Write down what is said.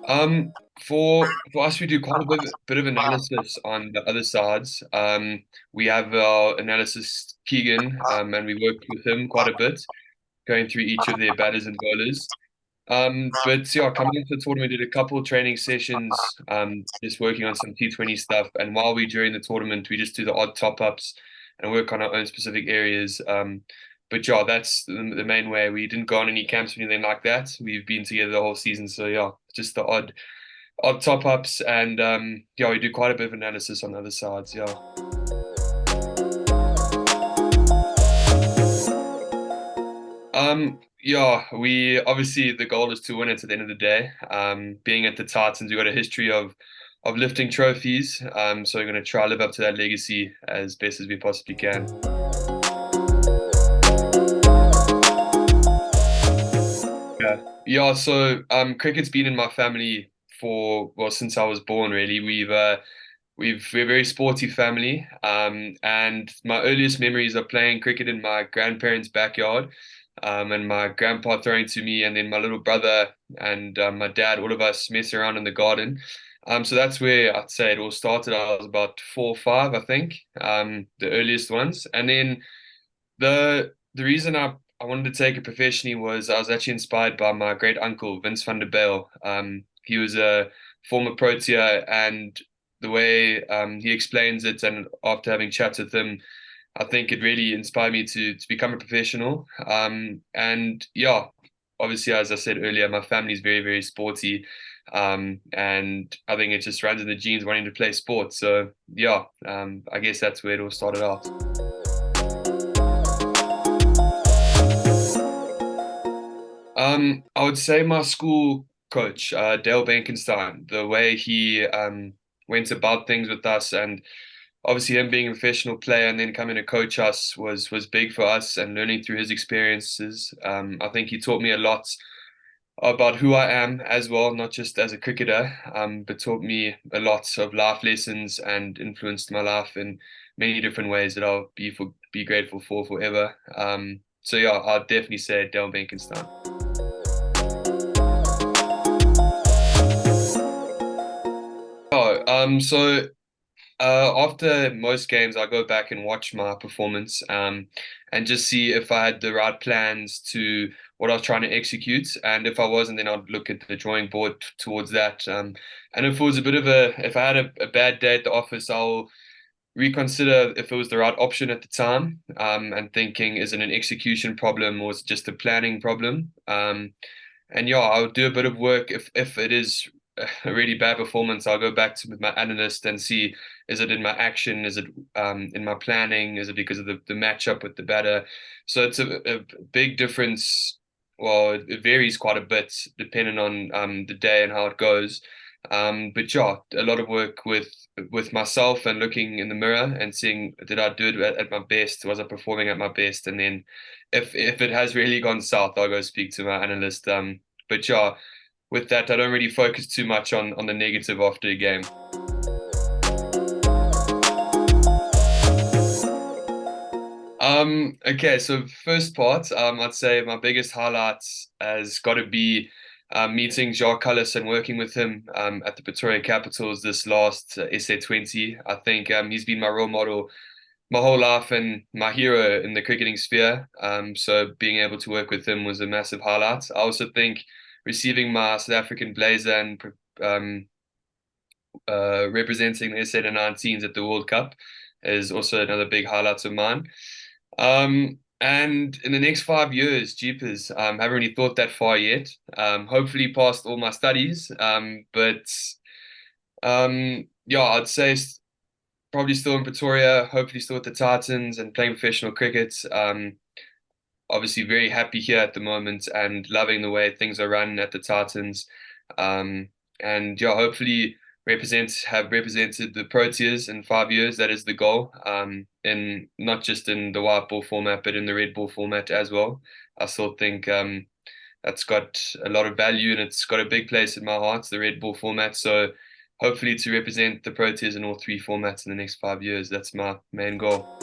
Um, for us, we do quite a bit of analysis on the other sides. We have our analysis Keegan, and we work with him quite a bit, going through each of their batters and bowlers. But yeah, coming into the tournament, we did a couple of training sessions, just working on some T20 stuff. And while we're during the tournament, we just do the odd top ups and work on our own specific areas. But yeah, that's the main way. We didn't go on any camps or anything like that. We've been together the whole season, so yeah, just the odd top ups, and yeah, we do quite a bit of analysis on the other sides. Yeah. Yeah, we obviously the goal is to win it at the end of the day. Being at the Titans, we've got a history of lifting trophies. So we're going to try to live up to that legacy as best as we possibly can. Yeah, yeah. So cricket's been in my family for well since I was born. Really, we're a very sporty family. And my earliest memories are playing cricket in my grandparents' backyard. And my grandpa throwing to me, and then my little brother and my dad, all of us mess around in the garden. So that's where I'd say it all started. I was about 4 or 5, I think, the earliest ones. And then the reason I wanted to take it professionally was I was actually inspired by my great uncle Vince van der Bijl. He was a former Protea, and the way he explains it, and after having chats with him, I think it really inspired me to become a professional. And yeah, obviously, as I said earlier, my family's very, very sporty. And I think it just runs in the genes wanting to play sports. So yeah, I guess that's where it all started out. I would say my school coach, Dale Benkenstein, the way he went about things with us, and obviously him being a professional player and then coming to coach us was big for us, and learning through his experiences. I think he taught me a lot about who I am as well, not just as a cricketer, but taught me a lot of life lessons and influenced my life in many different ways that I'll be grateful for forever. So yeah, I'd definitely say Dale Benkenstein. Oh, after most games, I go back and watch my performance, and just see if I had the right plans to what I was trying to execute. And if I wasn't, then I'd look at the drawing board towards that. And if it was if I had a bad day at the office, I'll reconsider if it was the right option at the time, and thinking, is it an execution problem or is it just a planning problem? And yeah, I'll do a bit of work. If it is a really bad performance, I'll go back to with my analyst and see, is it in my action? Is it in my planning? Is it because of the matchup with the batter? So it's a big difference. Well, it varies quite a bit depending on the day and how it goes. But yeah, a lot of work with myself and looking in the mirror and seeing, did I do it at my best? Was I performing at my best? And then if it has really gone south, I'll go speak to my analyst. But yeah, with that, I don't really focus too much on the negative after a game. Okay, so first part, I'd say my biggest highlights has got to be meeting Jacques Cullis and working with him at the Pretoria Capitals this last SA20. I think he's been my role model my whole life and my hero in the cricketing sphere. So being able to work with him was a massive highlight. I also think receiving my South African blazer and um, representing the SA 19s at the World Cup is also another big highlight of mine. And in the next 5 years, jeepers, haven't really thought that far yet. Hopefully past all my studies. But yeah, I'd say probably still in Pretoria, hopefully still with the Titans and playing professional cricket. Obviously very happy here at the moment and loving the way things are run at the Titans. And yeah, hopefully have represented the Proteas in 5 years. That is the goal. In not just in the white ball format, but in the red ball format as well. I still think that's got a lot of value and it's got a big place in my heart, the red ball format. So hopefully to represent the Proteas in all three formats in the next 5 years. That's my main goal.